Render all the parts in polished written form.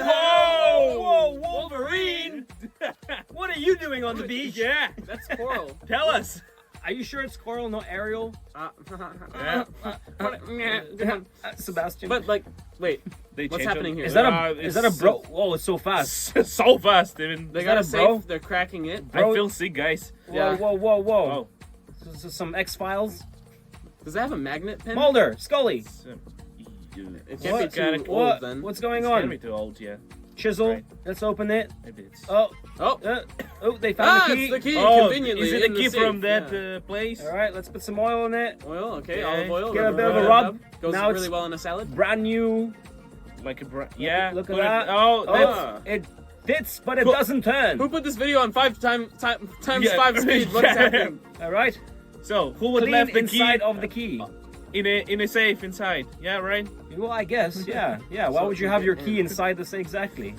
Whoa, Wolverine! What are you doing on the beach? Yeah, That's coral. tell us. Are you sure it's coral, not Ariel? Yeah. Sebastian. But like, wait, They what's changed happening it. here? is that a It's bro? Oh, it's so fast. so fast, even. They Is got that a a safe. bro? They're cracking it. I Bro- feel sick, guys. Yeah. Whoa. Oh, This is some X-Files. Does that have a magnet pin? Mulder, Scully. it's, It It's can't What? be kinda too cool. old What? then. What's going can't be on? too old, yeah. Chisel. Right. Let's open it. Maybe it's. Oh, Oh, they found the key. it's the key. Oh, Conveniently, is it in a the key safe, from that yeah. place? All right, let's put some oil in it. Oil, okay, Okay. olive oil. Give it a bit of a rub. rub. Goes Now really it's- well in a salad. Brand new. Like a yeah. Look at put it- that. Oh, Oh. It fits, but it Cool. doesn't turn. Who put this video on times Yeah. 5 speed? What is Yeah. happening? All right. So who would Clean left the key inside of the key. in a safe inside? Yeah, right. Well, I guess. Yeah. Why So would you you have your get key in. inside this exactly?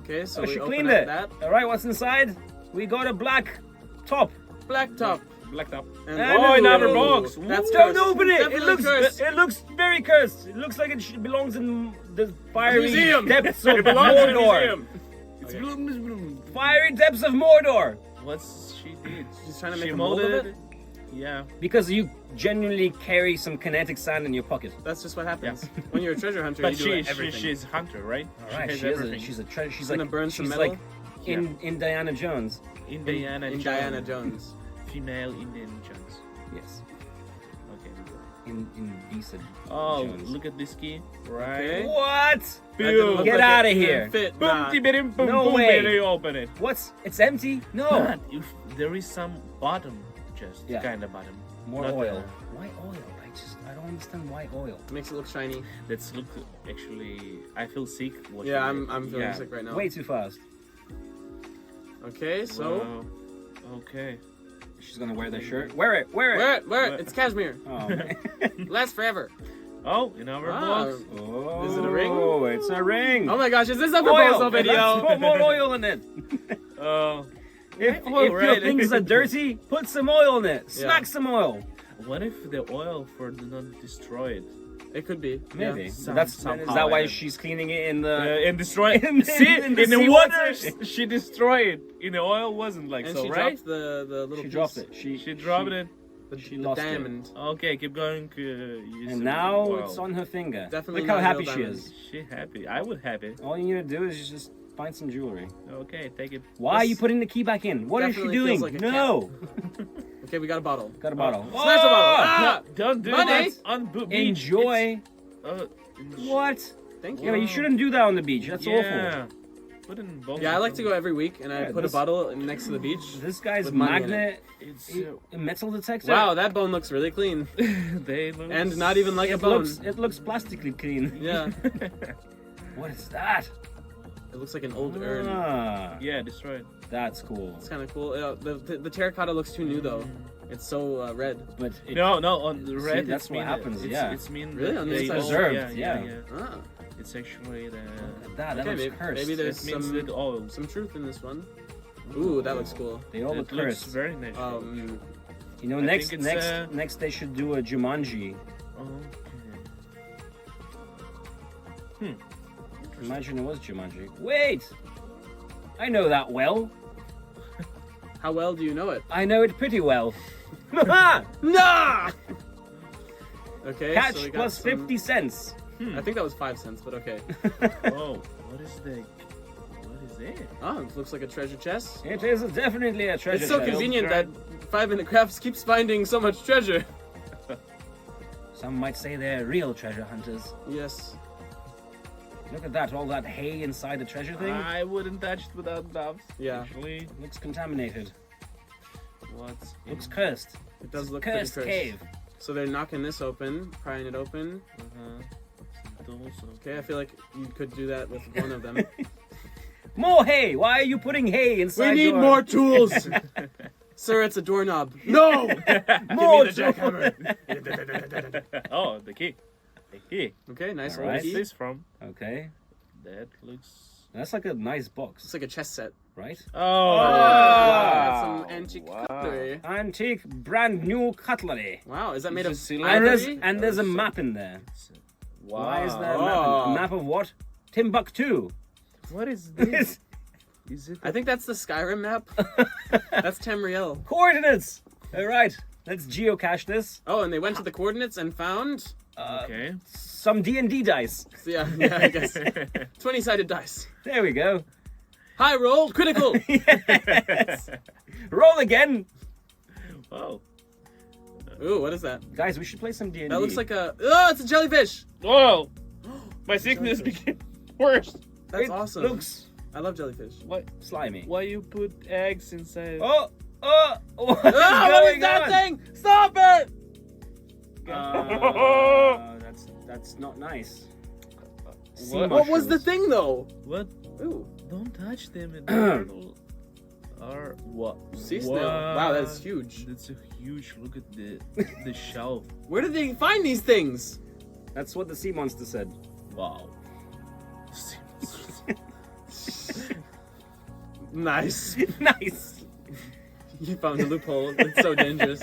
Okay, so Oh, we she open cleaned up it. that All right, what's inside? We got a black top. black top. Blacked up. And Oh, another box. That's Don't cursed. open it. Definitely cursed. It looks very cursed. It looks like it belongs in the fiery Museum. depths of It belongs in a Mordor. museum. It's Fiery depths of Mordor. What's she did? She's trying to She make a mold of molded it. Yeah. Because you genuinely carry some kinetic sand in your pocket. That's just what happens when you're a treasure hunter. But you do everything. she's hunter, right? All right, has she is everything. she's a treasure. She's Gonna like burn some she's metal? like in Diana Jones. Indiana in Jones. Diana Jones. Female Indiana Jones. Yes. Okay. In BEACHSIDE. Oh, Jones. look at this key. Right. Okay. What? That didn't look Get like outta it here. Fit. Boom, Nah. boom, boom, No boom, way. and you open it. What's? It's empty? No. But if there is some bottom, just Yeah. kind of bottom. More Not oil. the- Why oil? I don't understand why oil. Makes it look shiny. Let's look. Actually, I feel sick. watching Yeah, it. I'm feeling Yeah. sick right now. Way too fast. Okay, so Wow. Okay. She's gonna wear the shirt. Wear it. Wear it. wear it. It's cashmere. Oh, man. Lasts forever. Oh, in our Ah. box. Oh, Is it a ring? Oh, it's a ring. Oh my gosh, is this a Oil. proposal Let's video? put more oil in it. Oh. If Oil, your right. things are dirty, put some oil in it. Yeah. Smack some oil. What if the oil for do not destroy it? It could be. Maybe. Yeah. Some- Is somehow, that why yeah. she's cleaning it in the? And destroy it. in See, the in the seawater. water, she destroyed it. In the oil, wasn't like And so, she right? dropped the little She piece. dropped it. She dropped it. She The lost diamond. Okay, keep going. Use And the now oil. it's on her finger. Definitely Look how not happy real she diamonds. is. She happy. I would happy. All you need to do is just find some jewelry. Okay, take it. Why are you This putting the key back in? What is she definitely doing? feels like a No. Okay, we got a bottle. Got a bottle. Smash the bottle. Ah! Don't do Money. that on beach. Enjoy. What? Thank Yeah, you. but you shouldn't do that on the beach. That's awful. yeah. Put it in both. Yeah, I like to go every week, and I Yeah, put this- a bottle next to the beach. This guy's With money in magnet, It's a metal detector. Wow, that bone looks really clean, they look and not even like a It bone. looks plastically clean. Yeah, What is that? it looks like an old urn. Ah, Yeah, destroy it. that's cool. It's kind of cool. The terracotta looks too new though. It's so red. But it, No, on the See, red. that's it's what mean happens, It's, yeah. It's mean Really? that On the they inside? all- Preserved, yeah. yeah. Ah, It's actually the. that okay, looks cursed. maybe there's It means some that oil. truth in this one. Ooh, that looks cool. They all It look looks cursed. very natural. You know, I next think it's, next they should do a Jumanji. Okay. Imagine it was Jumanji. Wait, I know that well. How well do you know it? I know it pretty well. Nah. Okay, Catch so we got plus some- 50 cents. I think that was 5 cents, but okay. Oh, what is the? What is it? Oh, it looks like a treasure chest. It is definitely a treasure It's so chest. convenient that 5 Minute Crafts keeps finding so much treasure. Some might say they're real treasure hunters. Yes. Look at that, all that hay inside the treasure thing. I wouldn't touch it without gloves. Yeah. Actually, Looks contaminated. what's Looks cursed. It does It's a look cursed pretty cursed. cave. So they're knocking this open, prying it open. Okay, I feel like you could do that with one of them. More hay! Why are you putting hay inside We need your... more tools! Sir, it's a doorknob. No! More Give me the jackhammer. Oh, the key. The key. Okay, nice All old right. What's key. this from? Okay. That looks. That's like a nice box, It's like a chess set. right? Oh. Wow, some antique Wow. cutlery. Antique, brand new cutlery. Wow, is that made of Just silver? And there's, ivory? and there's a map in there. Wow. Why is there a Oh. map? A map of what? Timbuktu. What is this? Is it? I think that's the Skyrim map. That's Tamriel. Coordinates. All right, let's geocache this. Oh, and they went to the coordinates and found. Okay. Some D&D dice. So yeah, I guess 20-sided dice. There we go. High roll, critical. Yes. Roll again. Wow. Ooh, what is that? Guys, we should play some D&D. That looks like a. Oh, it's a jellyfish. Whoa! My sickness became worse. That's It awesome. looks I love jellyfish. Why? slimy. Why you put eggs inside? Oh! What is Ah, what going is that on? thing? Stop it! That's not nice. Sea What was the mushrooms. thing though? What? Ooh, Don't touch them. Are what? sea snail. Wow, that's huge. That's a huge. Look at the shelf. Where did they find these things? That's what the sea monster said. Wow. Nice. Nice. You found a loophole. It's so dangerous.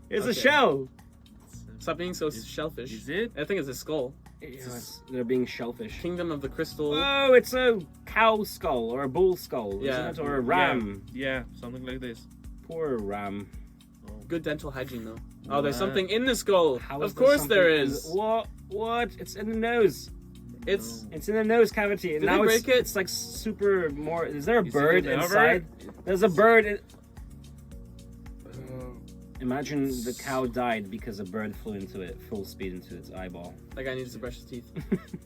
It's a Okay. shell. Stop being so shellfish. Is it? I think it's a skull. Yes, they're being shellfish. Kingdom of the Crystal. Oh, it's a cow skull or a bull skull, Yeah. isn't it? Or a ram. Yeah, something like this. Poor ram. Oh. Good dental hygiene though. Oh, there's What? something in the skull. How is Of course something there in is. the- What? What? It's in the nose. It's It's in the nose cavity. And Did now they it's, break it? it's like super more. Is there a Is it bird an inside? over? There's a bird. Imagine the cow died because a bird flew into it, full speed into its eyeball. that guy needs to brush his teeth.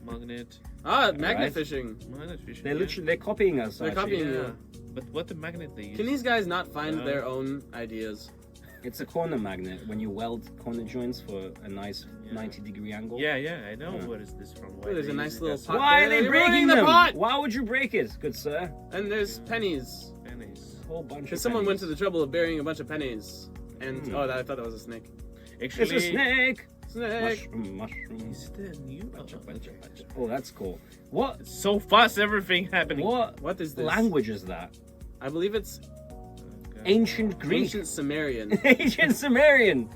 Magnet. Ah, magnet Alright. fishing. Magnet fish. They're copying us. They're actually. copying Yeah. you. But what the magnet they use? Can these guys not find Yeah. their own ideas? It's a corner magnet when you weld corner joints for a nice Yeah. 90-degree angle. Yeah, I know. Yeah. What is this from? Why Ooh, there's they a nice use it little as pot. Why are they You're breaking ruining the them? pot! Why would you break it, good sir? And there's pennies. pennies. A whole bunch Because of someone went to pennies. the trouble of burying a bunch of pennies. And Hmm. I thought that was a snake. Actually, It's a snake. Snake. Mushroom. Is that new? Oh, that's cool. What? It's so fast, everything happening. What is this? language is that? I believe it's Okay. Ancient Greek. ancient Sumerian. Ancient Sumerian.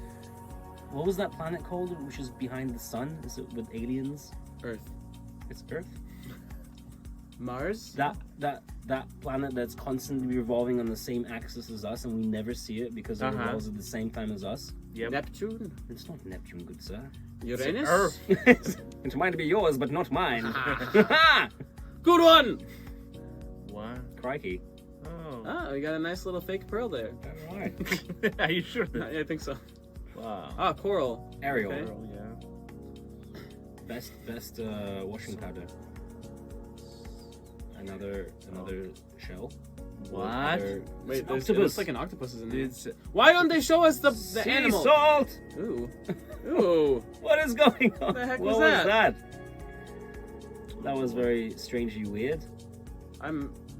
What was that planet called, which is behind the sun? Is it with aliens? Earth. It's Earth. Mars? That planet that's constantly revolving on the same axis as us, and we never see it because it Uh-huh. revolves at the same time as us. Yep. Neptune? It's not Neptune, good sir. Uranus? Earth. It might be yours, but not mine. Good one! What? Crikey. Oh. Ah, we got a nice little fake pearl there. All right. Are you sure? Yeah, I think so. Wow. Ah, coral. Ariel. Okay. Oh, yeah. Best washing powder. Another shell. What? Another- Wait, It's there's, it octopus. looks like an octopus is in there. It's Why don't they show us the Sea animal? salt. Ooh. Ooh. What is going on? What the heck what was was that? That was very strangely weird.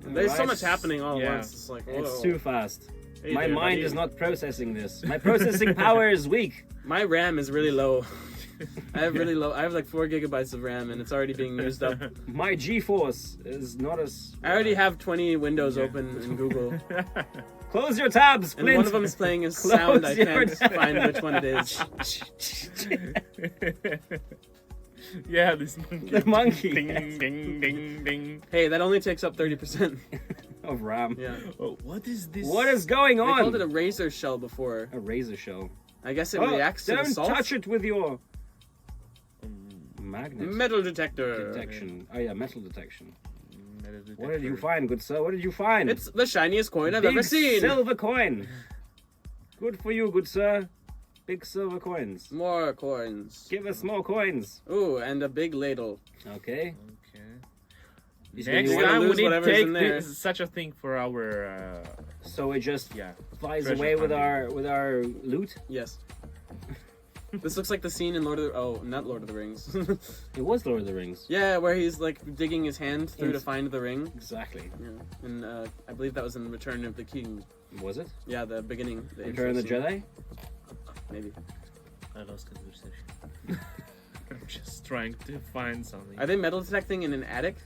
There's so Alright. much happening all at Yeah. once. It's like, It's whoa. too fast. Hey My there, mind buddy. is not processing this. My processing power is weak. My RAM is really low. I have like 4 gigabytes of RAM and it's already being used up. My G-force is not as. I already have 20 windows Yeah. open in Google. Close your tabs, And Flint. one of them is playing a Close sound I your can't tabs. find which one it is. Yeah, this monkey. The monkey, Ding, yes. ding, ding, ding. Hey, that only takes up 30%. of RAM. Yeah. Oh, what is this? What is going They on? called it a razor shell before. A razor shell. I guess it Oh, reacts to the don't salt. touch it with your Mm, magnet Metal detector. detection. Oh yeah, metal detection. metal detector. What did you find, good sir? What did you find? It's the shiniest coin I've Big ever seen. silver coin. Good for you, good sir. Big silver coins. More coins. Give us more coins. Ooh, and a big ladle. Okay. Okay. He's Next gonna wanna time we lose need to whatever's take in there. such a thing for our. So it just Yeah. flies treasure away with hunting. our loot. Yes. This looks like the scene in Lord of the... Oh, not Lord of the Rings. It was Lord of the Rings. Yeah, where he's like digging his hand through to Yes. find the ring. Exactly. Yeah. And I believe that was in Return of the King. Was it? Yeah, the beginning. The Return of the intro Jedi? scene. Maybe. I lost conversation. I'm just trying to find something. Are they metal detecting in an attic?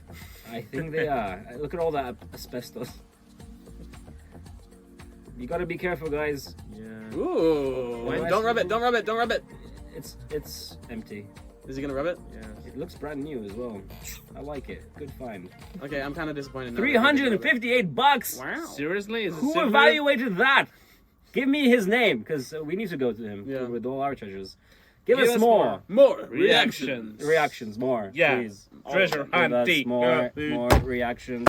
I think they are. Look at all that asbestos. You gotta be careful, guys. Yeah. Ooh. Why- Don't rub it, don't rub it, don't rub it. It's empty. Is he gonna rub it? Yes. It looks brand new as well. I like it. Good find. Okay, I'm kind of disappointed. now that he didn't rub it. $358. Wow. Seriously? Is it Who silver? evaluated that? Give me his name, because we need to go to him Yeah. with all our treasures. Give us more. More Reactions. Reactions, more. Yeah. Please. Treasure Give us hunting. more reactions.